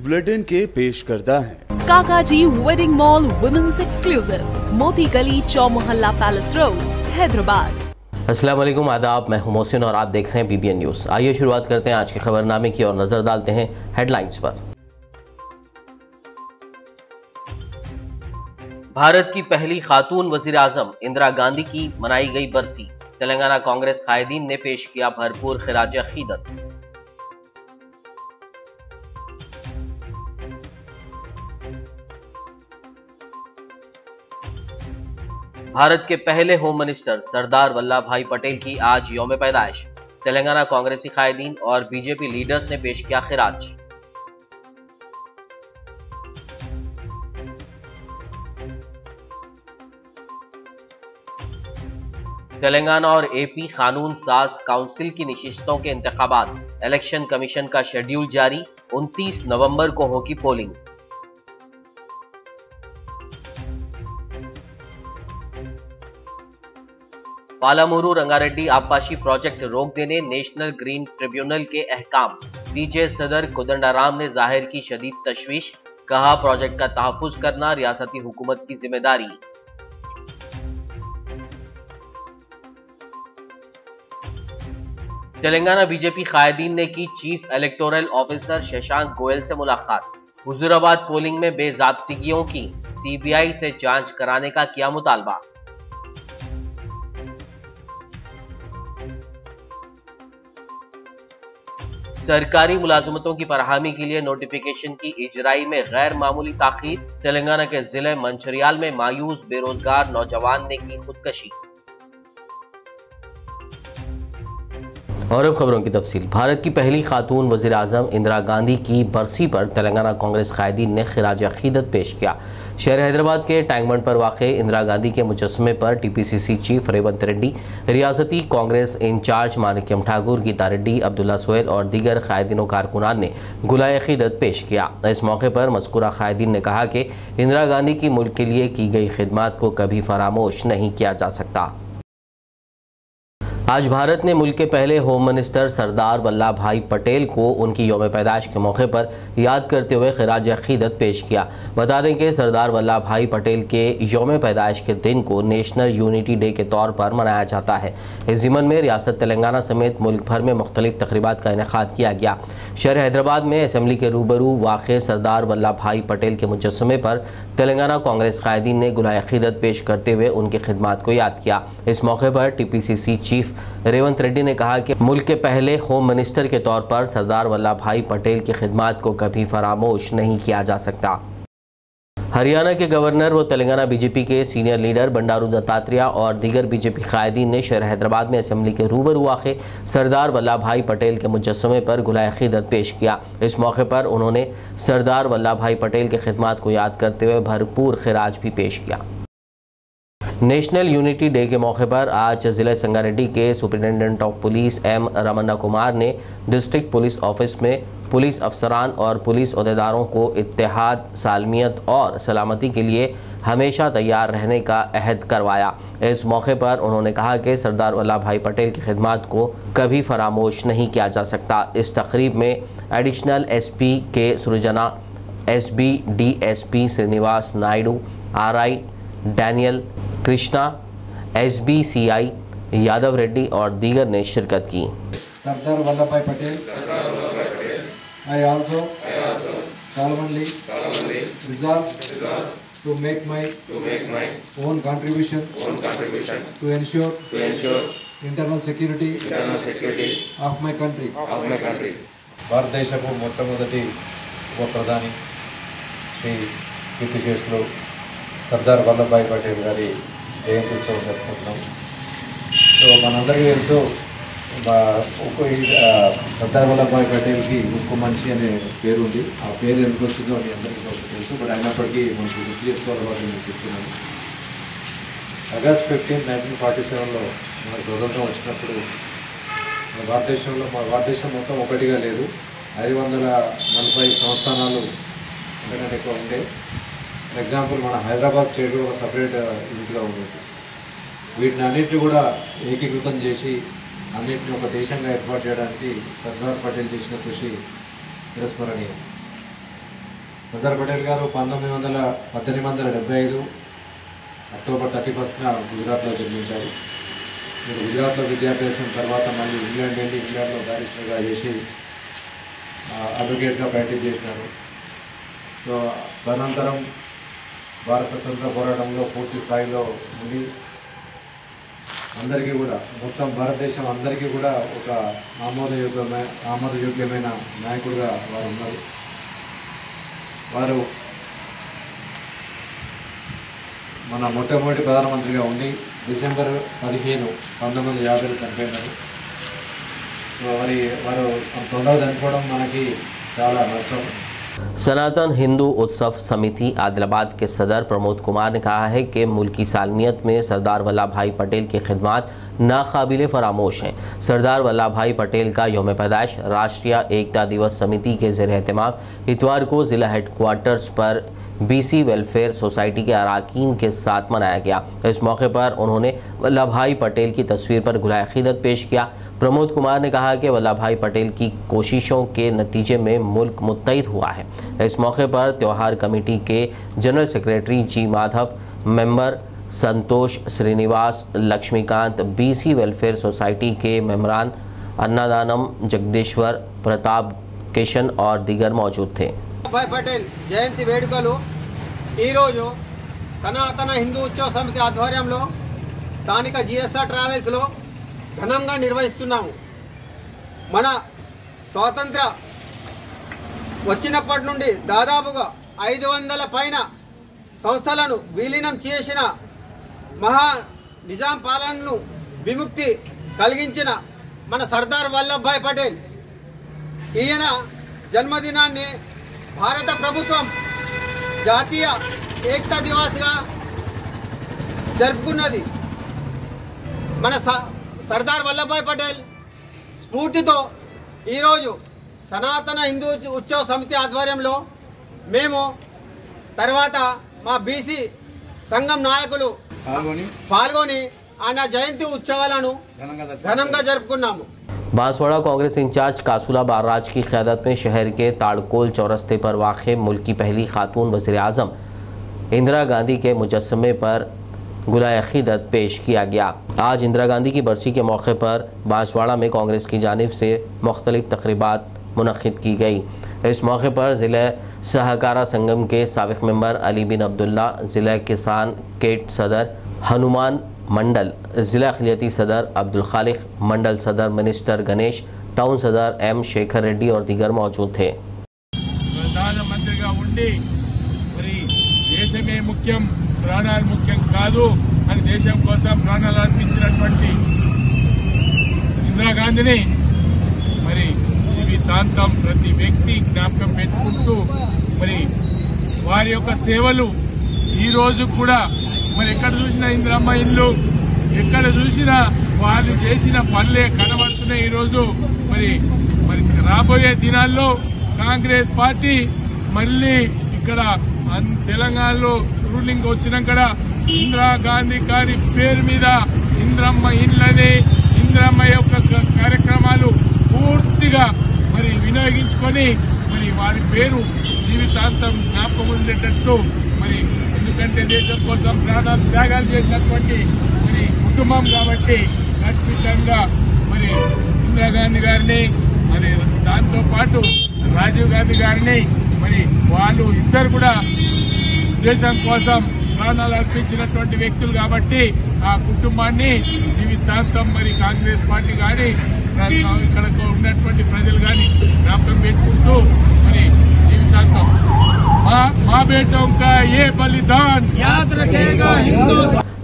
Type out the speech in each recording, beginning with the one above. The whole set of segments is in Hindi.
बुलेटिन के पेश करता है काकाजी वेडिंग मॉल वुमेन्स एक्सक्लूसिव, मोती गली, चौमोहल्ला पैलेस रोड, हैदराबाद। अस्सलाम वालेकुम, आदाब। मैं हूं मोहसिन और आप देख रहे हैं BBN न्यूज़। आइए शुरुआत करते हैं आज के खबरनामे की और नजर डालते हैं हेडलाइंस पर। भारत की पहली खातून वजीर आजम इंदिरा गांधी की मनाई गई बरसी। तेलंगाना कांग्रेस कायदीन ने पेश किया भरपूर खिराज अकीदत। भारत के पहले होम मिनिस्टर सरदार वल्लभ भाई पटेल की आज यौम पैदाइश। तेलंगाना कांग्रेसी कायदीन और बीजेपी लीडर्स ने पेश किया खिराज। तेलंगाना और AP कानून साज काउंसिल की नशिस्तों के इंतखाबात। इलेक्शन कमीशन का शेड्यूल जारी, 29 नवंबर को होगी पोलिंग। पालामुरू रंगारेड्डी आबपाशी प्रोजेक्ट रोक देने नेशनल ग्रीन ट्रिब्यूनल के अहकाम। पीजे सदर कोदंडाराम ने जाहिर की शदीद तशवीश, कहा प्रोजेक्ट का तहफ्फुज करना रियासती हुकूमत की जिम्मेदारी। तेलंगाना बीजेपी कायदीन ने की chief electoral officer Shashank Goyal से मुलाकात। हुजूराबाद पोलिंग में बेजाब्तिगियों की CBI से जांच कराने का किया मुतालबा। सरकारी मुलाजमतों की फराहमी के लिए नोटिफिकेशन की इजराई में गैर मामूली ताखीर। तेलंगाना के जिले मंचिर्याल में मायूस बेरोजगार नौजवान ने की खुदकशी। और अब खबरों की तफसील। भारत की पहली खातून वज़ीर आज़म इंदिरा गांधी की बरसी पर तेलंगाना कांग्रेस कायदीन ने खिराज अकीदत पेश किया। शहर हैदराबाद के टैंकबंड पर वाक़े इंदिरा गांधी के मुजस्समे पर TPCC चीफ रेवंत रेड्डी, रियासती कांग्रेस इंचार्ज मानिक्यम ठाकुर, गीता रेड्डी, अब्दुल्ला सोहेल और दीगर कायदीनों कारकुनान ने गुलाए अकीदत पेश किया। इस मौके पर मज़कूरा कायदीन ने कहा कि इंदिरा गांधी की मुल्क के लिए की गई खिदमत को कभी फरामोश नहीं किया जा सकता। आज भारत ने मुल्क के पहले होम मिनिस्टर सरदार वल्लभ भाई पटेल को उनकी यौम पैदाइश के मौके पर याद करते हुए खिराज अकीदत पेश किया। बता दें कि सरदार वल्लभ भाई पटेल के यौम पैदाइश के दिन को नेशनल यूनिटी डे के तौर पर मनाया जाता है। इस ज़िमन में रियासत तेलंगाना समेत मुल्क भर में मुख्तलिफ तक़रीबात का इनेकाद किया गया। शहर हैदराबाद में असम्बली के रूबरू वाक़े सरदार वल्लभ भाई पटेल के मुजस्समे पर तेलंगाना कांग्रेस कायदीन ने गुलाए अकीदत पेश करते हुए उनकी खिदमत को याद किया। इस मौके पर TPCC चीफ रेवंत रेड्डी ने कहा कि मुल्क के पहले होम मिनिस्टर के तौर पर सरदार वल्लभ भाई पटेल की खिदमत को कभी फरामोश नहीं किया जा सकता। हरियाणा के गवर्नर व तेलंगाना बीजेपी के सीनियर लीडर बंडारू दत्तात्रेय और दीगर बीजेपी कायदीन ने शहर हैदराबाद में असम्बली के रूबरू वाक़े सरदार वल्लभ भाई पटेल के मुजस्समे पर गुलाए अकीदत पेश किया। इस मौके पर उन्होंने सरदार वल्लभ भाई पटेल की खिदमत को याद करते हुए भरपूर खिराज भी पेश किया। नेशनल यूनिटी डे के मौके पर आज ज़िला संगारेड्डी के superintendent of police M Ramanna Kumar ने डिस्ट्रिक्ट पुलिस ऑफिस में पुलिस अफसरान और पुलिस अहदेदारों को इत्तेहाद, सालमियत और सलामती के लिए हमेशा तैयार रहने का अहद करवाया। इस मौके पर उन्होंने कहा कि सरदार वल्लभ भाई पटेल की खिदमत को कभी फरामोश नहीं किया जा सकता। इस तकरीब में एडिशनल SP के Srujana, SB DSP Srinivas Naidu, RI Daniel Krishna, SBCI Yadav Reddy और दीगर ने शिरकत की। सरदार वल्लभ भाई Patel, I also solemnly resolve to make my own contribution to ensure internal security of my country. భారతదేశపు మొట్టమొదటి ఉప ప్రధాని శ్రీ కీర్తిశేషులు సర్దార్ వల్లభాయ్ పటేల్ గారి జయంతి ఉత్సవం జరుపుకుంటున్నాం. సో మనందరికీ తెలుసు సర్దార్ వల్లభాయ్ పటేల్కి ఉక్కు మనిషి అనే పేరు ఉంది. ఆ పేరు ఎందుకు వచ్చిందో మీ అందరికీ తెలుసు. బట్ అయినప్పటికీ మనకు గుర్తు చేసుకోవాలని నేను చెప్తున్నాను. ఆగస్ట్ 15, 1947లో మన స్వతంత్రం వచ్చినప్పుడు మన భారతదేశం మొత్తం ఒకటిగా లేదు. 540 సంస్థానాలు అంతకంటే ఎక్కువ ఉండే. ఫర్ ఎగ్జాంపుల్ మన హైదరాబాద్ స్టేట్ కూడా సపరేట్ యూనిట్గా ఉండేది. వీటిని అన్నింటినీ కూడా ఏకీకృతం చేసి అన్నింటినీ ఒక దేశంగా ఏర్పాటు చేయడానికి సర్దార్ పటేల్ చేసిన కృషి చిరస్మరణీయం. సర్దార్ పటేల్ గారు 1875 అక్టోబర్ 31న గుజరాత్లో జన్మించారు. మీరు గుజరాత్లో విద్యాభ్యాసం తర్వాత మళ్ళీ ఇంగ్లాండ్ వెళ్ళి ఇంగ్లాండ్లో బ్యారిస్టర్గా చేసి అడ్వకేట్గా ప్రాక్టీస్ చేసినారు. సో తదనంతరం భారత స్వతంత్ర పోరాటంలో పూర్తి స్థాయిలో ఉండి అందరికీ కూడా మొత్తం భారతదేశం అందరికీ కూడా ఒక ఆమోదయోగ్యమైన నాయకుడిగా వారు ఉన్నారు. వారు మన మొట్టమొదటి ప్రధానమంత్రిగా ఉండి డిసెంబర్ 15, 1950 చనిపోయినారు. సో వారు తొందరగా చనిపోవడం మనకి చాలా నష్టం. सनातन हिंदू उत्सव समिति आदिलाबाद के सदर प्रमोद कुमार ने कहा है कि मुल्की सालमियत में सरदार वल्लभ भाई पटेल की खिदमत नाकाबिले फरामोश हैं। सरदार वल्लभ भाई पटेल का यौम पैदाइश राष्ट्रीय एकता दिवस समिति के ज़ेर एहतमाम इतवार को ज़िला हेडक्वार्टर्स पर BC वेलफेयर सोसाइटी के अरकान के साथ मनाया गया। इस मौके पर उन्होंने वल्लभ भाई पटेल की तस्वीर पर गुलाए अक़ीदत पेश किया। प्रमोद कुमार ने कहा कि वल्लभ भाई पटेल की कोशिशों के नतीजे में मुल्क मुत्तहिद हुआ है। इस मौके पर त्यौहार कमेटी के general secretary G Madhav, member Santosh Srinivas, Lakshmikant, BC welfare society के मेम्बरान अन्नादानम, जगदीश्वर, प्रताप, किशन और दीगर मौजूद थे। भाई पटेल जयंती వేడుకలు ఈరోజు సనాతన హిందూ ఉత్సవ సమితి ఆధ్వర్యంలో స్థానిక GSR ట్రావెల్స్లో ఘనంగా నిర్వహిస్తున్నాము. మన స్వాతంత్ర వచ్చినప్పటి నుండి దాదాపుగా 500 పైన సంస్థలను విలీనం చేసిన మహా నిజాం పాలనను విముక్తి కలిగించిన మన సర్దార్ వల్లభ్ భాయ్ పటేల్ ఈయన జన్మదినాన్ని భారత ప్రభుత్వం జాతీయ ఏకతా దివస్గా జరుపుకున్నది. మన సర్దార్ వల్లభ్ భాయ్ పటేల్ స్ఫూర్తితో ఈరోజు సనాతన హిందూ ఉత్సవ సమితి ఆధ్వర్యంలో మేము తర్వాత మా BC సంఘం నాయకులు పాల్గొని ఆయన జయంతి ఉత్సవాలను ఘనంగా జరుపుకున్నాము. बांसवाड़ा कांग्रेस इंचार्ज कासूला बाराज की क़यादत में शहर के ताड़कोल चौरस्ते पर वाक़े मुल्क की पहली खातून वज़ीर आज़म इंदिरा गांधी के मुजस्समे पर गुलाए अक़ीदत पेश किया गया। आज इंदिरा गांधी की बरसी के मौके पर बांसवाड़ा में कांग्रेस की जानिब से मुख्तलिफ तक़रीबात मुनक़्क़िद की गई। इस मौके पर ज़िला सहकारा संगम के साबिक़ मेंबर अली बिन अब्दुल्ला, ज़िला किसान केट सदर हनुमान मंडल, ज़िला अक़लियती सदर अब्दुल खालिक, मंडल सदर मिनिस्टर गणेश, टाउन सदर M शेखर रेड्डी और दीगर मौजूद थे। ప్రధానమంత్రిగా ఉండి మరి దేశమే ముఖ్యం, ప్రాణాలు ముఖ్యం కాదు అని దేశం కోసం ప్రాణాలు అర్పించినటువంటి ఇందిరాగాంధీని మరి జీవితాంతం ప్రతి వ్యక్తి జ్ఞాపకం పెట్టుకుంటూ మరి వారి యొక్క సేవలు ఈ రోజు కూడా మరి ఎక్కడ చూసినా ఇందిరమ్మ ఇల్లు, ఎక్కడ చూసినా వాళ్ళు చేసిన పనులే కనబడుతున్నాయి. ఈరోజు మరి మరి రాబోయే దినాల్లో కాంగ్రెస్ పార్టీ మళ్ళీ ఇక్కడ తెలంగాణలో రూలింగ్ వచ్చినాక ఇందిరాగాంధీ గారి పేరు మీద ఇందిరమ్మ ఇళ్ళని, ఇందిరమ్మ యొక్క కార్యక్రమాలు పూర్తిగా మరి వినియోగించుకొని మరి వారి పేరు జీవితాంతం జ్ఞాపకం ఉండేటట్టు మరి ఎందుకంటే దేశం కోసం ప్రాణాలు త్యాగాలు చేసినటువంటి మరి కుటుంబం కాబట్టి ఖచ్చితంగా మరి ఇందిరాగాంధీ గారిని మరి దాంతో పాటు రాజీవ్ గాంధీ గారిని మరి వాళ్ళు ఇద్దరు కూడా దేశం కోసం ప్రాణాలు అర్పించినటువంటి వ్యక్తులు కాబట్టి ఆ కుటుంబాన్ని జీవితాంతం మరి కాంగ్రెస్ పార్టీ కానీ ఇక్కడ ఉన్నటువంటి ప్రజలు కానీ జ్ఞాపకం పెట్టుకుంటూ మరి జీవితాంతం माँ बेटों का ये बलिदान याद रखेगा हिंदू।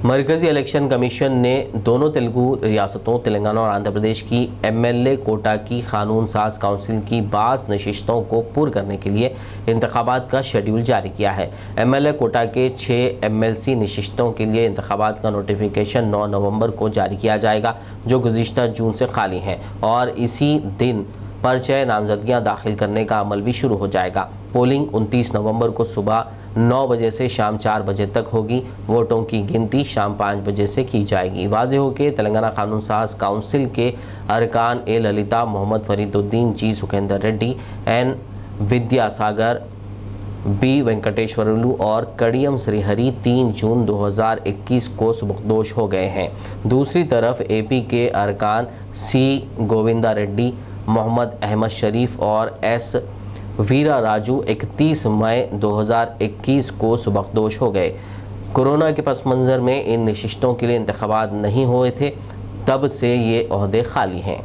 मरकजी इलेक्शन कमीशन ने दोनों तेलुगु रियासतों तेलंगाना और आंध्र प्रदेश की MLA कोटा की कानून साज काउंसिल की बाज़ नशिस्तों को पूर्ण करने के लिए इंतखाबात का शेड्यूल जारी किया है। MLA कोटा के 6 MLC नशिस्तों के लिए इंतखाबात का नोटिफिकेशन 9 नवंबर को जारी किया जाएगा, जो गुज़िश्ता जून से खाली हैं, और इसी दिन पर्चे नामजदगियां दाखिल करने का अमल भी शुरू हो जाएगा। पोलिंग 29 नवंबर को सुबह 9 बजे से शाम 4 बजे तक होगी। वोटों की गिनती शाम 5 बजे से की जाएगी। वाज़ेह हो कि तेलंगाना कानून साज काउंसिल के अरकान ए ललिता, मोहम्मद फरीदुद्दीन, जी सुखेंदर रेड्डी, N विद्यासागर, बी वेंकटेश्वरलू और कड़ियम श्रीहरि 3 जून 2021 को सुबकदोश हो गए हैं। दूसरी तरफ एपी के अरकान सी गोविंदा रेड्डी, मोहम्मद अहमद शरीफ और एस वीरा राजू 31 मई 2021 को सुबकदोश हो गए। कोरोना के पस मंज़र में इन नशिस्तों के लिए इंतखाबात नहीं हुए थे, तब से ये ओहदे खाली हैं।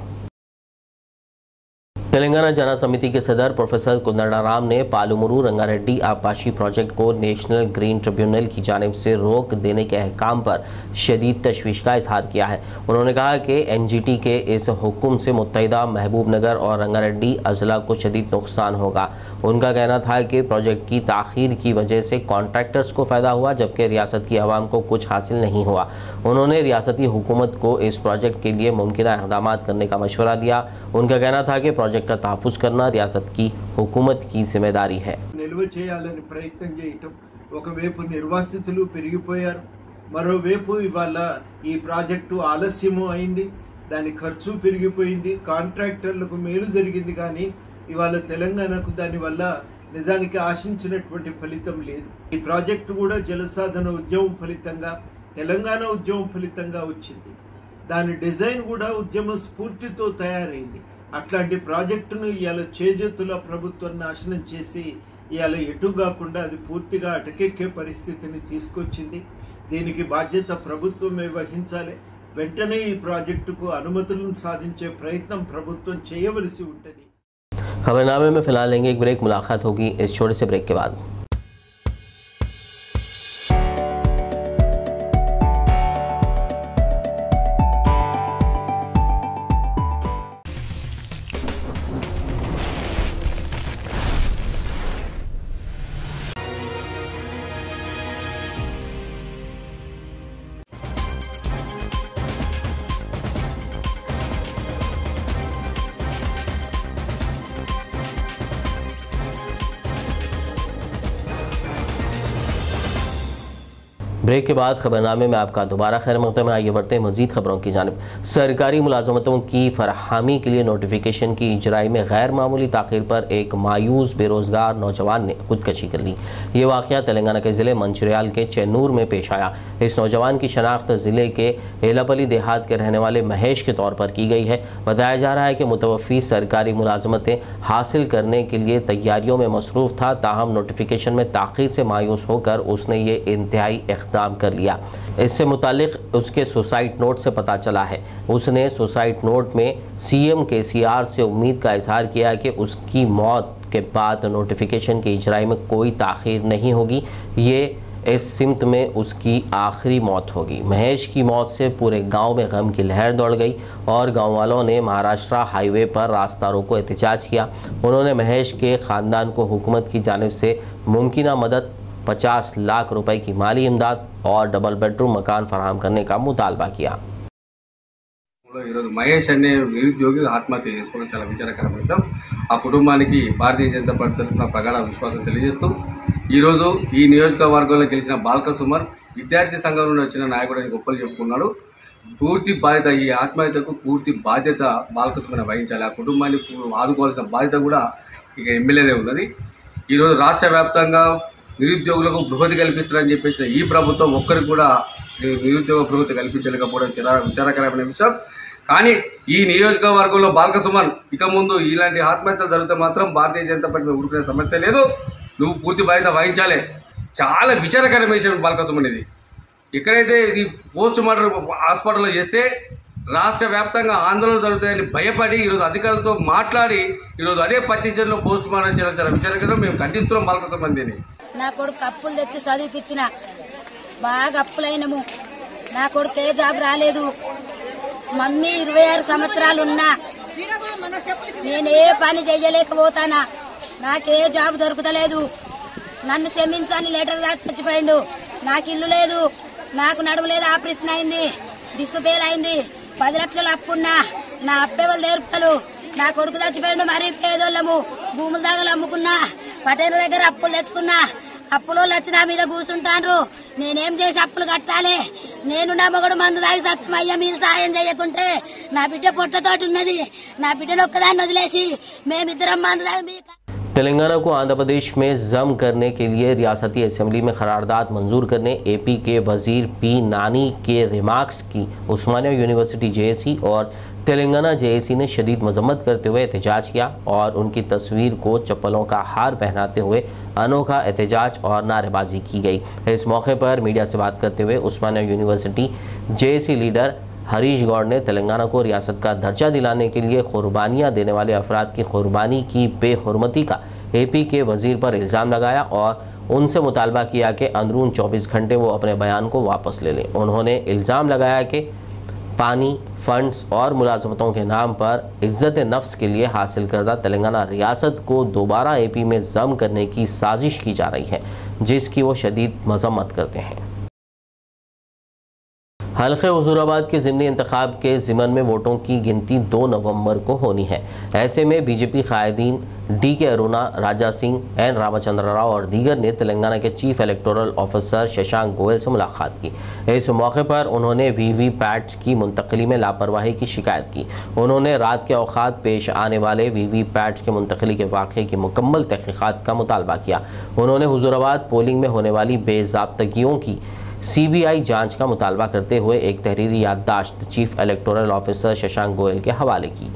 तेलंगाना जन समिति के सदर प्रोफेसर कोदंडाराम ने पालुमुरू रंगारेड्डी आबपाशी प्रोजेक्ट को नेशनल ग्रीन ट्रिब्यूनल की जानिब से रोक देने के अहकाम पर शदीद तशवीश का इजहार किया है। उन्होंने कहा कि एनजीटी के इस हुक्म से मुत्तहिदा महबूब नगर और रंगारेड्डी अजला को शदीद नुकसान होगा। उनका कहना था कि प्रोजेक्ट की ताख़ीर की वजह से कॉन्ट्रैक्टर्स को फ़ायदा हुआ, जबकि रियासत की आवाम को कुछ हासिल नहीं हुआ। उन्होंने रियासती हुकूमत को इस प्रोजेक्ट के लिए मुमकिन इक़दाम करने का मशवरा दिया। उनका कहना था कि प्रोजेक्ट का तहफ़्फ़ुज़ करना रियासत की हुकूमत की जिम्मेदारी है। నిల్వ చేయాలని ప్రయత్నం చేయటం, ఒకవైపు నిర్వాసితులు పెరిగిపోయారు, మరోవైపు ఇవాళ ఈ ప్రాజెక్టు ఆలస్యము అయింది, దాని ఖర్చు పెరిగిపోయింది, కాంట్రాక్టర్లకు మేలు జరిగింది, కానీ ఇవాళ తెలంగాణకు దానివల్ల నిజానికి ఆశించినటువంటి ఫలితం లేదు। ఈ ప్రాజెక్టు కూడా జలసాధన ఉద్యమం ఫలితంగా, తెలంగాణ ఉద్యమం ఫలితంగా వచ్చింది। దాని డిజైన్ కూడా ఉద్యమ స్ఫూర్తితో తయారైంది। అట్లాంటి ప్రాజెక్టును ఇవాళ చేజెత్తుల ప్రభుత్వం నాశనం చేసి ఇవాళ ఎటు కాకుండా అది పూర్తిగా అటకెక్కే పరిస్థితిని తీసుకొచ్చింది। దీనికి బాధ్యత ప్రభుత్వమే వహించాలి। వెంటనే ఈ ప్రాజెక్టుకు అనుమతులను సాధించే ప్రయత్నం ప్రభుత్వం చేయవలసి ఉంటుంది। खबरनामे में फिलहाल लेंगे एक ब्रेक, मुलाकात होगी इस छोटे से ब्रेक के बाद। ब्रेक के बाद खबरनामे में आपका दोबारा खैर मक़दम है। आइए बढ़ते हैं मज़ीद खबरों की जानिब। सरकारी मुलाजमतों की फरहमी के लिए नोटिफिकेशन की इजराई में गैर मामूली ताख़ीर पर एक मायूस बेरोज़गार नौजवान ने खुदकशी कर ली। ये वाक़या तेलंगाना के ज़िले मंचिर्याल के चेन्नूर में पेश आया। इस नौजवान की शनाख्त ज़िले के एलापली देहात के रहने वाले महेश के तौर पर की गई है। बताया जा रहा है कि मुतवफ़ी सरकारी मुलाजमतें हासिल करने के लिए तैयारियों में मसरूफ़ था, ताहम नोटिफिकेशन में ताख़ीर से मायूस होकर उसने ये इंतहाई इक़दाम कर लिया। इससे मुतालिक उसके सुसाइड नोट से पता चला है। उसने सुसाइड नोट में सीएम केसीआर से उम्मीद का इजहार किया कि उसकी मौत के बाद नोटिफिकेशन की इजराई में कोई ताख़ीर नहीं होगी, ये इस सिमत में उसकी आखिरी मौत होगी। महेश की मौत से पूरे गांव में गम की लहर दौड़ गई और गांव वालों ने महाराष्ट्र हाईवे पर रास्ता रोको एहतजाज किया। उन्होंने महेश के ख़ानदान को हुकूमत की जानिब से मुमकिन मदद 50 लाख रुपए की माली इमदाद और डबल बेडरूम मकान फराहम करने का मुतालबा किया। మహేష్ అనే నిరుద్యోగి ఆత్మహత్య చేసుకోవడం చాలా విచారకరమైన విషయం। ఆ కుటుంబానికి భారతీయ జనతా పార్టీ తరఫున ప్రగాఢ విశ్వాసం తెలియజేస్తూ ఈరోజు ఈ నియోజకవర్గంలో గెలిచిన బాల్క సుమర్ విద్యార్థి సంఘం నుండి వచ్చిన నాయకుడు అని గొప్పలు చెప్పుకున్నాడు। పూర్తి బాధ్యత, ఈ ఆత్మహత్యకు పూర్తి బాధ్యత బాల్క సుమర్ వహించాలి। ఆ కుటుంబాన్ని ఆదుకోవాల్సిన బాధ్యత కూడా ఇక ఎమ్మెల్యేదే ఉన్నది। ఈరోజు రాష్ట్ర వ్యాప్తంగా నిరుద్యోగులకు బృహతి కల్పిస్తారని చెప్పేసిన ఈ ప్రభుత్వం ఒక్కరికి కూడా నిరుద్యోగ బృహతి కల్పించలేకపోవడం చాలా విచారకరమైన విషయం। కానీ ఈ నియోజకవర్గంలో బాల్క సుమన్ ఇక ముందు ఇలాంటి ఆత్మహత్యలు జరిగితే మాత్రం భారతీయ జనతా పార్టీ ఊరుకునే సమస్య లేదు, నువ్వు పూర్తి బాధ్యత వహించాలి। చాలా విచారకరమైన విషయం బాల్క సుమన్ ఇది। ఎక్కడైతే ఇది పోస్ట్ మార్టం హాస్పిటల్లో చేస్తే రాష్ట్ర వ్యాప్తంగా ఆందోళన జరుగుతాయని భయపడి ఈరోజు అధికారులతో మాట్లాడి ఈరోజు అదే పత్తిశలో పోస్ట్ మార్టం చేయడం చాలా విచారకరం। మేము ఖండిస్తున్నాం బాల్క సుమన్ దీన్ని। నా కొడుకు అప్పులు తెచ్చి చదివిపించిన, బాగా అప్పులైనము, నా కొడుకు ఏ జాబ్ రాలేదు। మమ్మీ 26 సంవత్సరాలు ఉన్నా నేను ఏ పని చేయలేకపోతానా, నాకే జాబ్ దొరుకుతలేదు, నన్ను క్షమించని లెటర్ రాసి చచ్చిపోయిండు। నాకు ఇల్లు లేదు, నాకు నడుము లేదు, ఆపరేషన్ అయింది, డిస్క్ ఫెయిల్ అయింది, 10 లక్షలు అప్పున్నా, నా అప్పేవాళ్ళు నేర్పుతారు, నా కొడుకు చచ్చిపోయిండు, మరీ పేదోళ్ళము, భూముల దగ్గర అమ్ముకున్నా, పటేల దగ్గర అప్పులు తెచ్చుకున్నా, అప్పులో వచ్చి నా మీద కూర్చుంటాను, నేనేం చేసి అప్పులు కట్టాలి? నేను నా మగడు మందు దాగి సత్తమయ్యా, మీరు సాయం చేయకుంటే నా బిడ్డ పొట్టతోటి ఉన్నది, నా బిడ్డను ఒక్కదాన్ని వదిలేసి మేమిద్దరం మందు దాగి तेलंगाना को आंध्र प्रदेश में जम करने के लिए रियासती असेंबली में करारदाद मंजूर करने एपी के वजीर पी नानी के रिमार्क्स की उस्मानिया यूनिवर्सिटी जेएसी और तेलंगाना जेएसी ने शदीद मजम्मत करते हुए एहतजाज किया और उनकी तस्वीर को चप्पलों का हार पहनाते हुए अनोखा एहतजाज और नारेबाजी की गई। इस मौके पर मीडिया से बात करते हुए Osmania university JAC leader Harish Goud ने तेलंगाना को रियासत का दर्जा दिलाने के लिए कुर्बानियां देने वाले अफराद की कुर्बानी की बेहुरमती का एपी के वजीर पर इल्ज़ाम लगाया और उनसे मुतालबा किया कि अंदरून 24 घंटे वो अपने बयान को वापस ले लें। उन्होंने इल्ज़ाम लगाया कि पानी, फंड्स और मुलाजमतों के नाम पर इज्जत नफ्स के लिए हासिल करदा तेलंगाना रियासत को दोबारा एपी में जम करने की साजिश की जा रही है, जिसकी वो शदीद मजम्मत करते हैं। हल्के हुजूराबाद के ज़िमनी इंतखाब के ज़िमन में वोटों की गिनती 2 नवंबर को होनी है। ऐसे में BJP कायदीन DK Aruna, Raja Singh, N Ramchandra Rao और दीगर ने तेलंगाना के chief electoral officer Shashank Goyal से मुलाकात की। इस मौके पर उन्होंने वीवीपैट्स की मुंतकली में लापरवाही की शिकायत की। उन्होंने रात के औकात पेश आने वाले वीवीपैट्स के मुंतकली के वाक़े की मुकम्मल तहक़ीक़ात का मुतालबा किया। उन्होंने हुजूराबाद पोलिंग में होने वाली बेज़ाब्तगियों की CBI जांच का मुतालबा करते हुए एक तहरीरी याददाश्त chief electoral officer Shashank Goyal के हवाले की।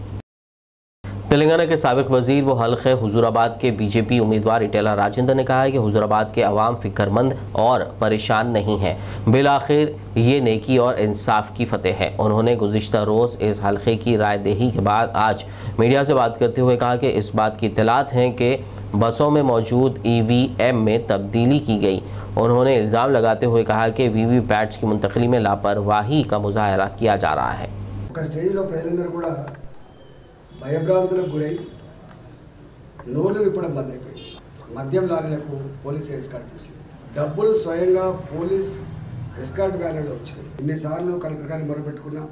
तेलंगाना के साबिक वजीर व हल्के हुजूराबाद के बीजेपी उम्मीदवार इटेला राजेंद्र ने कहा है कि हुजूराबाद के अवाम फिक्रमंद और परेशान नहीं है, बिलाखिर ये नेकी और इंसाफ की फतेह है। उन्होंने गुज़िश्ता रोज़ इस हल्के की राय दही के बाद आज मीडिया से बात करते हुए कहा कि इस बात की इत्तलात हैं कि बसों में मौजूद EVM में तब्दीली की गई। उन्होंने इल्ज़ाम लगाते हुए कहा कि वीवीपैट्स की मुंतकली में लापरवाही का मुजाहरा किया जा रहा है। భయభ్రాంతులకు గురై నోళ్లు విప్పడం బంద్ అయిపోయింది। మద్యం లారీలకు పోలీస్ ఎస్కార్ట్ చేసింది। డబ్బులు స్వయంగా పోలీస్ ఎస్కార్ట్ వ్యాన్లో వచ్చింది। ఎన్నిసార్లు కలెక్టర్ గారిని మొరపెట్టుకున్నా,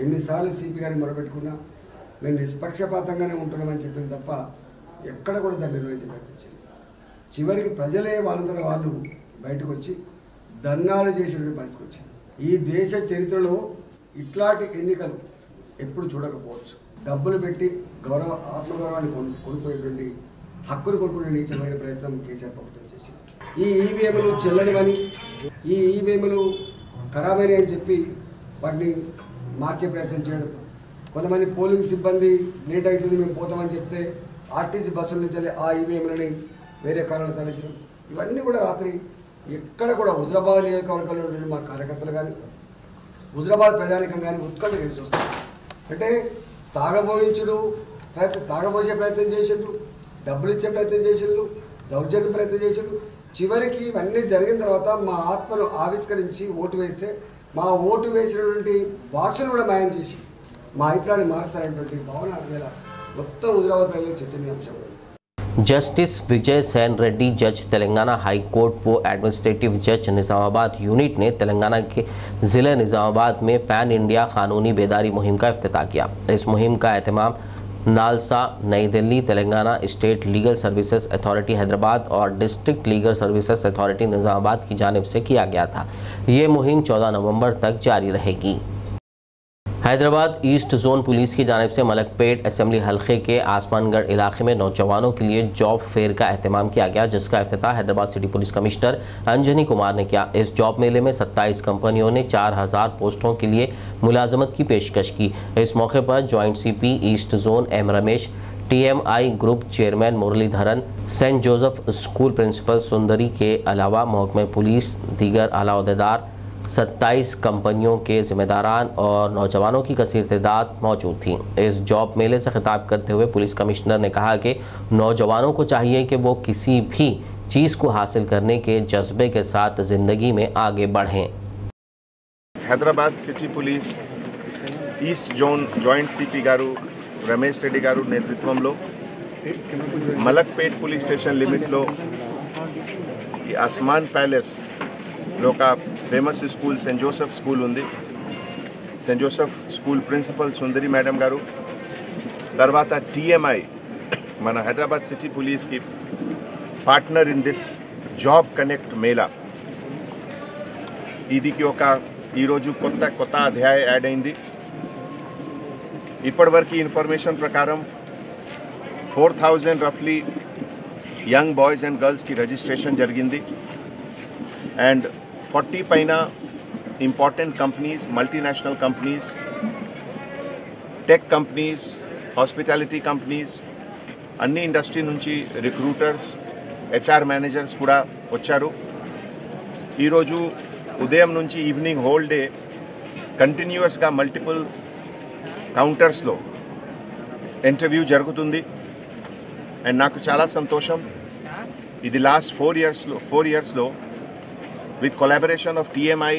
ఎన్నిసార్లు సిపి గారిని మొరపెట్టుకున్నా మేము నిష్పక్షపాతంగానే ఉంటున్నామని చెప్పింది తప్ప ఎక్కడ కూడా దాన్ని నిర్వహించే ప్రయత్నించింది। చివరికి ప్రజలే వాళ్ళందరూ వాళ్ళు బయటకు వచ్చి ధర్నాలు చేసిన పరిస్థితి వచ్చింది। ఈ దేశ చరిత్రలో ఇట్లాంటి ఎన్నికలు ఎప్పుడు చూడకపోవచ్చు। డబ్బులు పెట్టి గౌరవ ఆత్మగౌరవాన్ని కొనుక్కునేటువంటి హక్కును కొనుక్కునే నీచమైన ప్రయత్నం కేసీఆర్ ప్రభుత్వం చేసింది। ఈ ఈవీఎంలు చెల్లనివని, ఈ ఈవీఎంలు ఖరాబైన అని చెప్పి వాటిని మార్చే ప్రయత్నం చేయడం, కొంతమంది పోలింగ్ సిబ్బంది లేట్ అవుతుంది మేము పోతామని చెప్తే ఆర్టీసీ బస్సుల నుంచి ఆ ఈవీఎంలని వేరే కారణాలు తరలించడం, ఇవన్నీ కూడా రాత్రి ఎక్కడ కూడా హుజరాబాద్ నియోజకవర్గంలో ఉన్నటువంటి మా కార్యకర్తలు కానీ హుజరాబాద్ ప్రజానికం కానీ ఉత్కంఠ ఎదురు చూస్తారు। అంటే తాగబోసే ప్రయత్నం చేసిండ్రు, డబ్బులు ఇచ్చే ప్రయత్నం చేసిండ్రు, దౌర్జన్యం ప్రయత్నం చేసిండ్రు। చివరికి ఇవన్నీ జరిగిన తర్వాత మా ఆత్మను ఆవిష్కరించి ఓటు వేస్తే మా ఓటు వేసినటువంటి బాక్సును కూడా మాయం చేసి మా అభిప్రాయాన్ని మారుస్తారనేటువంటి భావన వేళ మొత్తం హుజరాబాద్ ప్రజల్లో చర్చనీయాంశం। जस्टिस विजय सैन रेड्डी जज तेलंगाना हाई कोर्ट व एडमिनिस्ट्रेटिव जज निज़ामाबाद यूनिट ने तेलंगाना के ज़िले निज़ामाबाद में पैन इंडिया कानूनी बेदारी मुहिम का इफ्तिताह किया। इस मुहिम का एहतमाम नालसा, नई Delhi, Telangana state legal services authority Hyderabad और district legal services authority Nizamabad की जानिब से किया गया था। ये मुहिम 14 नवंबर तक जारी रहेगी। हैदराबाद ईस्ट जोन पुलिस की जानिब से मलकपेट असेंबली हल्के के आसमानगढ़ इलाके में नौजवानों के लिए जॉब फेयर का एहतमाम किया गया, जिसका इफ्तिताह Hyderabad city police commissioner Anjani Kumar ने किया। इस जॉब मेले में 27 कंपनियों ने 4000 पोस्टों के लिए मुलाजमत की पेशकश की। इस मौके पर joint CP east zone M Ramesh, TMI group chairman Muralidharan, Saint Joseph school principal Sundari के अलावा महकमे पुलिस, दीगर आला ओहदेदार, 27 कंपनियों के जिम्मेदारान और नौजवानों की कसीर तादाद मौजूद थी। इस जॉब मेले से खिताब करते हुए पुलिस कमिश्नर ने कहा कि नौजवानों को चाहिए कि वो किसी भी चीज़ को हासिल करने के जज्बे के साथ ज़िंदगी में आगे बढ़ें। Hyderabad city police east zone joint CP గారు రమేష్ రెడ్డి గారు నేతృత్వంలో మలక్పేట్ పోలీస్ స్టేషన్ లిమిట్లో ఈ ఆస్మాన్ ప్యాలెస్లో ఒక famous school saint Joseph school ఉంది। Saint Joseph school principal Sundari madam గారు, తర్వాత TMI మన హైదరాబాద్ సిటీ పోలీస్కి partner in this job connect mela, ఇదికి ఒక ఈరోజు కొత్త అధ్యాయం యాడ్ అయింది। ఇప్పటివరకు ఇన్ఫర్మేషన్ ప్రకారం 4000 రఫ్లీ యంగ్ బాయ్స్ అండ్ గర్ల్స్కి రిజిస్ట్రేషన్ జరిగింది. అండ్ 40 పైన important companies, multinational companies, tech companies, hospitality companies, అన్ని ఇండస్ట్రీ నుంచి రిక్రూటర్స్, హెచ్ఆర్ మేనేజర్స్ కూడా వచ్చారు. ఈరోజు ఉదయం నుంచి ఈవినింగ్ హోల్ డే కంటిన్యూస్గా మల్టిపుల్ కౌంటర్స్లో ఇంటర్వ్యూ జరుగుతుంది. అండ్ నాకు చాలా సంతోషం, ఇది లాస్ట్ 4 ఇయర్స్లో with collaboration of TMI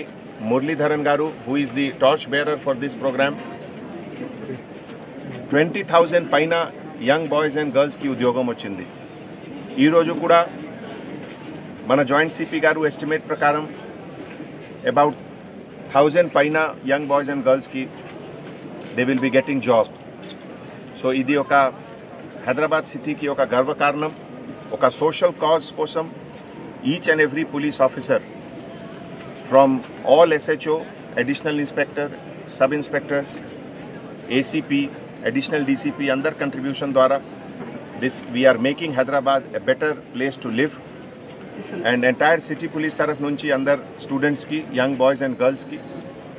Muralidharan గారు, who is the torch bearer for this program, 20,000 పైన యంగ్ బాయ్స్ అండ్ గర్ల్స్కి ఉద్యోగం వచ్చింది. ఈరోజు కూడా మన జాయింట్ CP గారు ఎస్టిమేట్ ప్రకారం అబౌట్ 1000 పైన యంగ్ బాయ్స్ అండ్ గర్ల్స్కి they will be getting job. So ఇది ఒక హైదరాబాద్ సిటీకి ఒక గర్వకారణం. ఒక సోషల్ కాజ్ కోసం each and every police officer from all SHO, additional inspector, sub inspectors, ACP, additional DCP అందర్ కంట్రిబ్యూషన్ ద్వారా we are making Hyderabad a better place to live. And entire city police taraf nunchi andar students ki, young boys and girls ki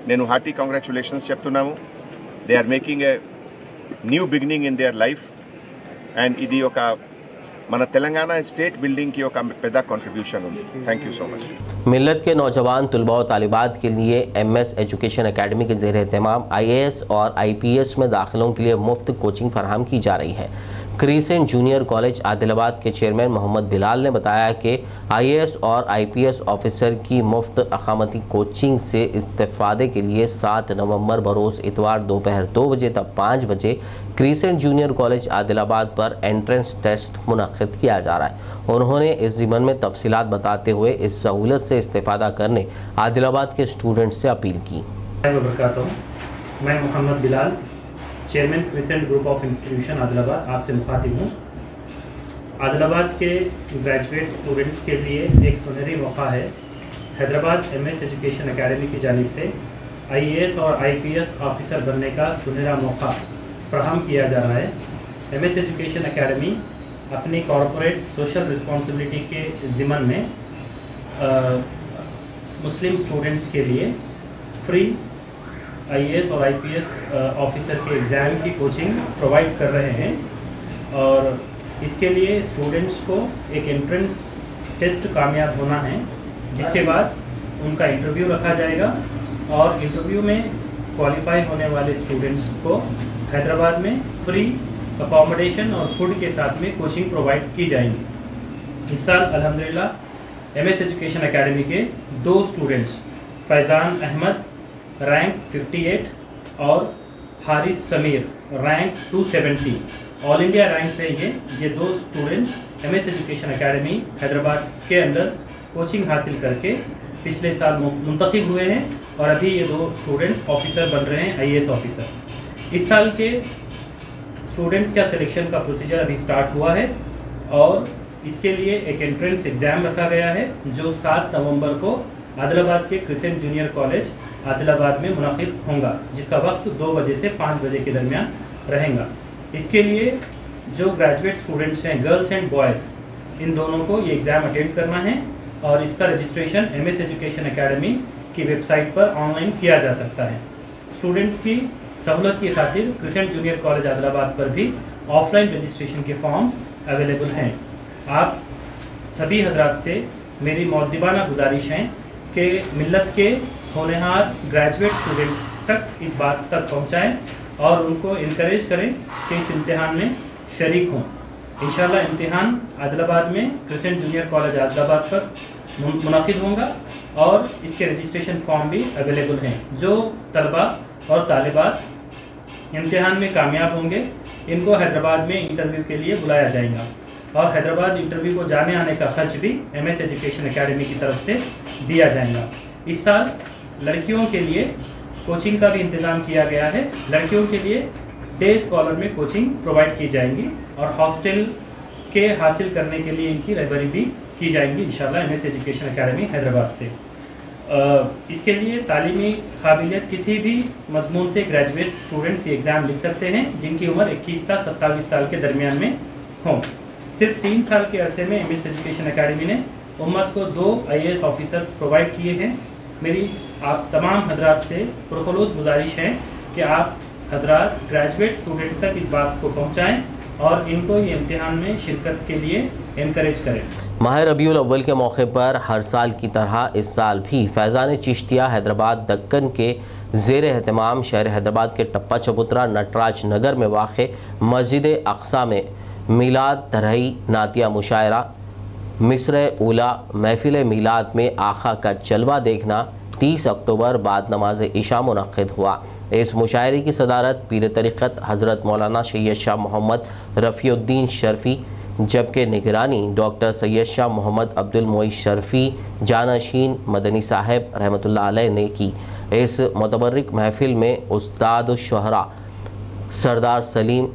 nenu hearty congratulations cheptunnamu. They are making a new beginning in their life, and idi oka మన తెలంగాణ స్టేట్ బిల్డింగ్ की ఒక పెద్ద कंट्रीब्यूशन ఉంది. Thank you so much. मिल्लत के नौजवान तलबा और तालिबात के लिए MS एजुकेशन एकेडमी के ज़ेर एहतमाम IAS और IPS में दाखिलों के लिए मुफ्त कोचिंग फराहम की जा रही है. क्रिसेंट जूनियर कॉलेज आदिलाबाद के चेयरमैन मोहम्मद बिलाल ने बताया कि IAS और IPS ऑफिसर की मुफ्त अकामती कोचिंग से इस्तेफादे के लिए 7 नवंबर बरोज़ इतवार दोपहर 2 बजे तक 5 बजे क्रिसेंट जूनियर कॉलेज आदिलाबाद पर एंट्रेंस टेस्ट मुनक़्क़िद किया जा रहा है. उन्होंने इस ज़िमन में तफसीलात बताते हुए इस सहूलत से इस्तेफादा करने आदिलाबाद के स्टूडेंट से अपील की. मैं Mohammed Bilal, chairman Crescent group of institution Adilabad, आपसे मुखातिब हूँ. आदिलाबाद के ग्रेजुएट स्टूडेंट्स के लिए एक सुनहरी मौका है. हैदराबाद MS एजुकेशन एकेडमी की जानिब से IAS और IPS ऑफिसर बनने का सुनहरा मौका फराहम किया जा रहा है. MS एजुकेशन एकेडमी अपनी कॉरपोरेट सोशल रिस्पॉन्सिबिलिटी के ज़िमन में मुस्लिम स्टूडेंट्स के लिए फ्री IAS और IPS ऑफिसर के एग्ज़ाम की कोचिंग प्रोवाइड कर रहे हैं. और इसके लिए स्टूडेंट्स को एक एंट्रेंस टेस्ट कामयाब होना है, जिसके बाद उनका इंटरव्यू रखा जाएगा और इंटरव्यू में क्वालिफाई होने वाले स्टूडेंट्स को हैदराबाद में फ्री अकोमोडेशन और फूड के साथ में कोचिंग प्रोवाइड की जाएंगी. इस साल अल्हम्दुलिल्लाह MS एजुकेशन एकेडमी के 2 स्टूडेंट्स फैज़ान अहमद रैंक 58 और Haris Sameer rank 270 all India rank से ये 2 student MS education academy Hyderabad के अंदर कोचिंग हासिल करके पिछले साल मुंतखब हुए हैं और अभी ये 2 स्टूडेंट ऑफिसर बन रहे हैं, IAS ऑफिसर. इस साल के स्टूडेंट्स का सिलेक्शन का प्रोसीजर अभी स्टार्ट हुआ है और इसके लिए एक एंट्रेंस एग्ज़ाम रखा गया है जो 7 नवंबर को आदिलाबाद के क्रिसेंट जूनियर कॉलेज आदिलाबाद में मुनक़िद होगा, जिसका वक्त 2 बजे से 5 बजे के दरमियान रहेगा. इसके लिए जो ग्रेजुएट स्टूडेंट्स हैं, गर्ल्स एंड बॉयज़, इन दोनों को ये एग्ज़ाम अटेंड करना है और इसका रजिस्ट्रेशन MS एजुकेशन एकेडमी की वेबसाइट पर ऑनलाइन किया जा सकता है. स्टूडेंट्स की सहूलत की खातिर क्रिसेंट जूनियर कॉलेज आदिलाबाद पर भी ऑफलाइन रजिस्ट्रेशन के फॉर्म्स अवेलेबल हैं. आप सभी हजरात से मेरी मुअद्दिबाना गुजारिश है कि मिल्लत के होनहार ग्रेजुएट स्टूडेंट्स तक इस बात तक पहुँचाएँ और उनको इनकरेज करें कि इस इम्तिहान में शरीक हों. इंशाल्लाह इम्तिहान आदिलाबाद में क्रिसेंट जूनियर कॉलेज आदिलाबाद पर मुनक़िद होगा और इसके रजिस्ट्रेशन फॉर्म भी अवेलेबल हैं. जो तलबा और तालिबात इम्तिहान में कामयाब होंगे इनको हैदराबाद में इंटरव्यू के लिए बुलाया जाएगा और हैदराबाद इंटरव्यू को जाने आने का खर्च भी MS एजुकेशन एकेडमी की तरफ से दिया जाएगा. इस साल लड़कियों के लिए कोचिंग का भी इंतज़ाम किया गया है. लड़कियों के लिए डे स्कॉलर में कोचिंग प्रोवाइड की जाएंगी और हॉस्टल के हासिल करने के लिए इनकी रहबरी भी की जाएंगी इंशाल्लाह MS एजुकेशन एकेडमी हैदराबाद से. इसके लिए तालीमी काबिलियत किसी भी मजमून से ग्रेजुएट स्टूडेंट्स ये एग्ज़ाम लिख सकते हैं जिनकी उम्र 21 से 27 साल के दरमियान में हों. सिर्फ 3 साल के अरसे में एमएस एजुकेशन एकेडमी ने उम्मत को 2 IAS ऑफिसर्स प्रोवाइड किए हैं। मेरी आप तमाम हजरात से पुरखलूस गुजारिश है कि आप हजरात ग्रेजुएट स्टूडेंट्स तक इस बात को पहुँचाएँ और इनको ये इम्तिहान में शिरकत के लिए इनकरेज करें। माह रबीउल अव्वल के मौके पर हर साल की तरह इस साल भी फैज़ान चिश्तिया हैदराबाद दक्कन के ज़ेर एहतमाम शहर हैदराबाद के टप्पा चबूतरा नटराज नगर में वाक़ मस्जिद अक़सा में मीलाद तरही नातिया मुशायरा मिस्र ऊला महफिल मीलाद में आखा का जलवा देखना 30 अक्टूबर बाद नमाज इशा मुनक़्क़िद हुआ। इस मुशायरे की सदारत पीर तरीक़त हज़रत मौलाना सैयद शाह मोहम्मद रफ़ीउद्दीन शर्फ़ी, जबकि निगरानी डॉक्टर सैयद शाह मोहम्मद अब्दुल मोई शर्फ़ी जानशीन मदनी साहब रहमतुल्लाह अलैह ने की। इस मुतबर्रिक महफिल में उस्ताद शुहरा सरदार सलीम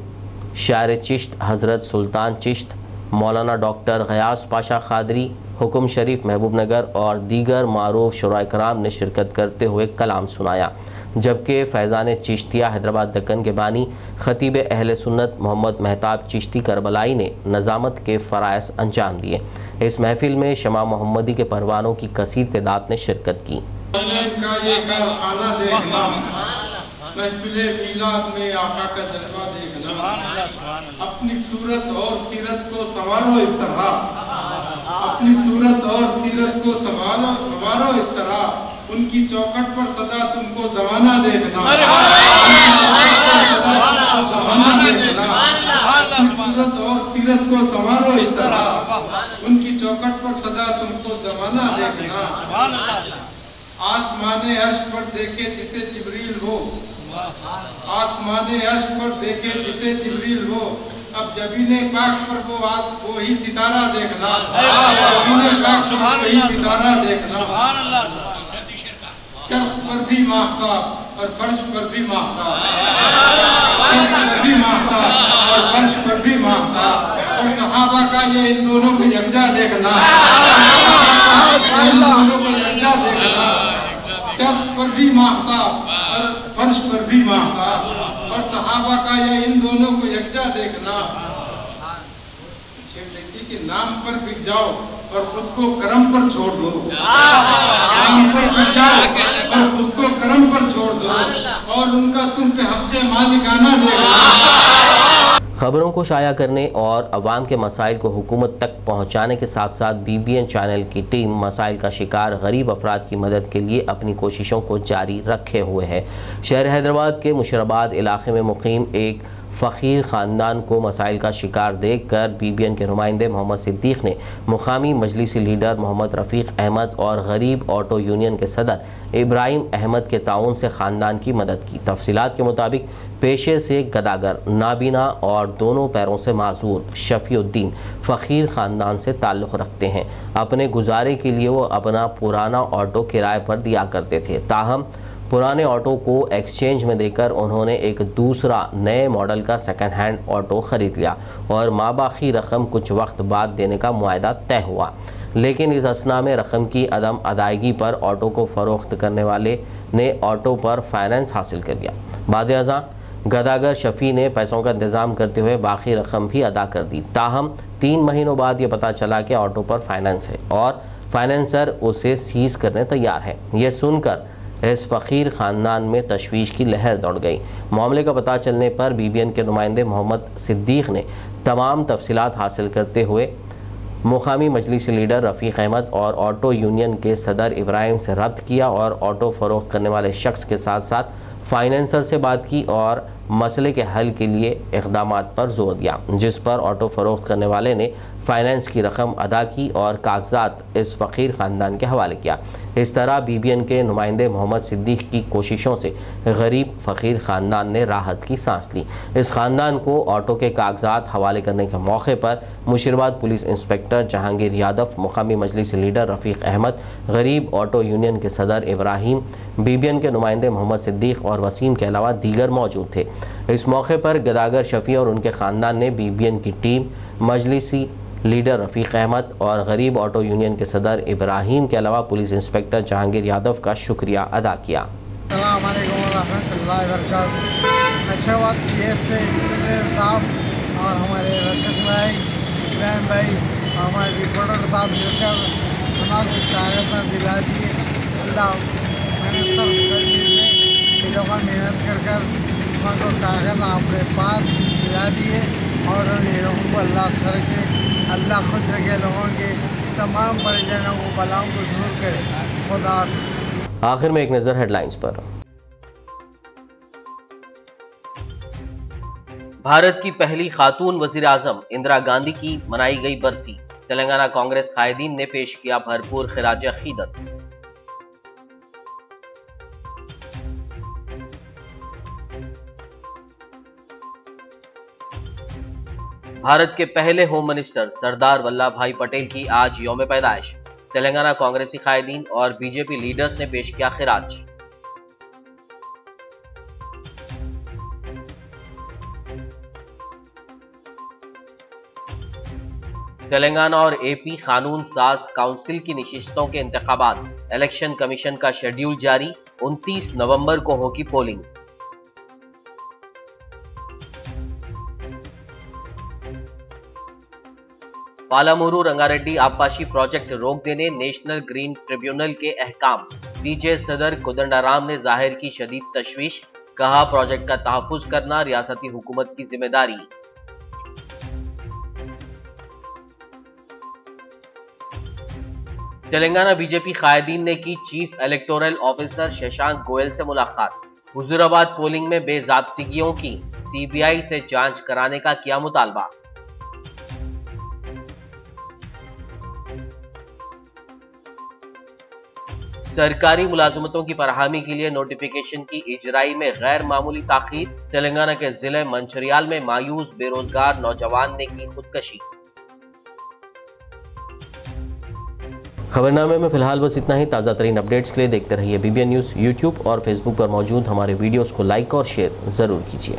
शायर चिश्त हज़रत सुल्तान चिश्त मौलाना डॉक्टर गयास पाशा खादरी हुकुम शरीफ महबूब नगर और दीगर मारूफ शुरा कराम ने शिरकत करते हुए कलाम सुनाया, जबकि फैज़ान चिश्तिया हैदराबाद दक्कन के बानी ख़तीब अहले सुन्नत मोहम्मद महताब चिश्ती करबलाई ने नज़ामत के फ़राइज़ अंजाम दिए। इस महफिल में शमा मोहम्मदी के परवानों की कसीर तादाद ने शिरकत की। महफिले मीलाद में आका का जलवा देखना, अपनी सूरत और सीरत को संवारो इस तरह, अपनी सूरत और सीरत को संवारो इस तरह, उनकी चौखट पर सदा तुमको जमाना देखना, अपनी सूरत और सीरत को संवारो इस तरह, उनकी चौखट पर सदा तुमको जमाना देखना। आसमाने अर्श पर देखे जिसे जिब्रील हो, आसमाने अर्श पर देखे जिसे जिब्रील हो, अब जबीने पाक पर वो ही सितारा देखना, जबीने पाक पर वही सितारा देखना। चर्ख पर भी महताब और फर्श पर भी महताब, चर्ख पर भी महताब और फर्श पर भी महताब, और सहाबा का ये इन दोनों को यकजा देखना, इन दोनों को यकजा देखना। चर्ख पर भी महताब और फर्श पर भी महताब, और सहाबा का ये इन दोनों को यकजा देखना। देखिए कि नाम पर बिक जाओ और खुद को करम पर छोड़ दो, नाम पर बिक जाओ और खुद को करम पर छोड़ दो, और उनका तुम पे हफ्ते मालिकाना देखना। खबरों को शाया करने और अवाम के मसाइल को हुकूमत तक पहुँचाने के साथ साथ BBN चैनल की टीम मसाइल का शिकार गरीब अफराद की मदद के लिए अपनी कोशिशों को जारी रखे हुए है। शहर हैदराबाद के मुशराबाद इलाके में मुकीम एक फ़कीर ख़ानदान को मसाइल का शिकार देखकर BBN के नुमाइंदे मोहम्मद सिद्दीक़ ने मुकामी मजलिसी लीडर मोहम्मद रफ़ीक अहमद और गरीब ऑटो यूनियन के सदर इब्राहिम अहमद के ताउन से ख़ानदान की मदद की। तफसीलात के मुताबिक पेशे से गदागर, नाबीना और दोनों पैरों से माजूर शफ़ीउद्दीन फ़कीर ख़ानदान से ताल्लुक़ रखते हैं। अपने गुजारे के लिए वो अपना पुराना ऑटो किराए पर दिया करते थे, ताहम पुराने ऑटो को एक्सचेंज में देकर उन्होंने एक दूसरा नए मॉडल का सेकंड हैंड ऑटो ख़रीद लिया और माबाकी रकम कुछ वक्त बाद देने का मुआहदा तय हुआ, लेकिन इस असना में रकम की अदम अदायगी पर ऑटो को फ़रोख्त करने वाले ने ऑटो पर फाइनेंस हासिल कर लिया। बाद-ए-अज़ां गदागर शफ़ी ने पैसों का इंतज़ाम करते हुए बाकी रकम भी अदा कर दी, ताहम 3 महीनों बाद ये पता चला कि ऑटो पर फाइनेंस है और फाइनेंसर उसे सीज़ करने तैयार है। यह सुनकर इस फ़कीर ख़ानदान में तशवीश की लहर दौड़ गई। मामले का पता चलने पर BBN के नुमाइंदे मोहम्मद सिद्दीक़ ने तमाम तफसीलात हासिल करते हुए मुकामी मजलिसी लीडर रफ़ीक अहमद और ऑटो यूनियन के सदर इब्राहिम से रब्त किया और ऑटो फ़रोख्त करने वाले शख्स के साथ साथ फाइनेंसर से बात की और मसले के हल के लिए इक़दामात पर जोर दिया, जिस पर ऑटो फ़रोख्त करने वाले ने फ़ाइनेंस की रकम अदा की और कागजात इस फ़कीर ख़ानदान के हवाले किया। इस तरह BBN के नुमाइंदे मोहम्मद सिद्दीक़ की कोशिशों से गरीब फ़कीर ख़ानदान ने राहत की सांस ली। इस ख़ानदान को ऑटो के कागजात हवाले करने के मौके पर मुशीराबाद पुलिस इंस्पेक्टर जहांगीर यादव, मुकामी मजलिसी लीडर रफ़ीक अहमद, गरीब ऑटो यूनियन के सदर इब्राहिम, BBN के नुमाइंदे मोहम्मद सिद्दीक़ और वसीम के अलावा दीगर मौजूद थे। इस मौके पर गदागर शफ़ी और उनके ख़ानदान ने BBN की टीम, मजलिसी लीडर रफ़ीक अहमद और गरीब ऑटो यूनियन के सदर इब्राहिम के अलावा पुलिस इंस्पेक्टर जहांगीर यादव का शुक्रिया अदा किया। अच्छा बात ये साहब और हमारे रक्षक भाई इब्राहिम भाई हमारे रिपोर्टर साहब मिलकर हमारे कागज दिला दिए। अल्लाह मेहनत कर दीजिए, ये लोग मेहनत कर हमारे कागज अपने पास दिला दिए और ये लोगों को अल्लाह करके अल्लाह खुद रखे लोगों के तमाम परेशानियों को बलाओं को दूर करे। खुदा। आखिर में एक नज़र हेडलाइंस पर। भारत की पहली खातून वजीर आजम इंदिरा गांधी की मनाई गई बरसी। तेलंगाना कांग्रेस कायदीन ने पेश किया भरपूर खिराज अकीदत। भारत के पहले होम मिनिस्टर सरदार वल्लभ भाई पटेल की आज यौम पैदाइश। तेलंगाना कांग्रेसी कायदीन और बीजेपी लीडर्स ने पेश किया खिराज। तेलंगाना और एपी कानून साज काउंसिल की नशिस्तों के इंतखाबात। इलेक्शन कमीशन का शेड्यूल जारी। 29 नवंबर को होगी पोलिंग। पालामुरू रंगारेड्डी आबपाशी प्रोजेक्ट रोक देने नेशनल ग्रीन ट्रिब्यूनल के अहकाम। डीजे सदर कोदंडाराम ने जाहिर की शदीद तशवीश। कहा प्रोजेक्ट का तहफ्फुज करना रियासती हुकूमत की जिम्मेदारी। तेलंगाना बीजेपी कायदीन ने की chief electoral officer Shashank Goyal से मुलाकात। हुजूराबाद पोलिंग में बेजाब्तिगियों की सीबीआई से जांच कराने का किया मुतालबा। सरकारी मुलाजमतों की फराहमी के लिए नोटिफिकेशन की इजराई में गैर मामूली ताखीर। तेलंगाना के जिले मंचिरियाल में मायूस बेरोजगार नौजवान ने की खुदकशी। खबरनामे में फिलहाल बस इतना ही। ताज़ा तरीन अपडेट्स के लिए देखते रहिए BBN न्यूज़। यूट्यूब और फेसबुक पर मौजूद हमारे वीडियोस को लाइक और शेयर ज़रूर कीजिए।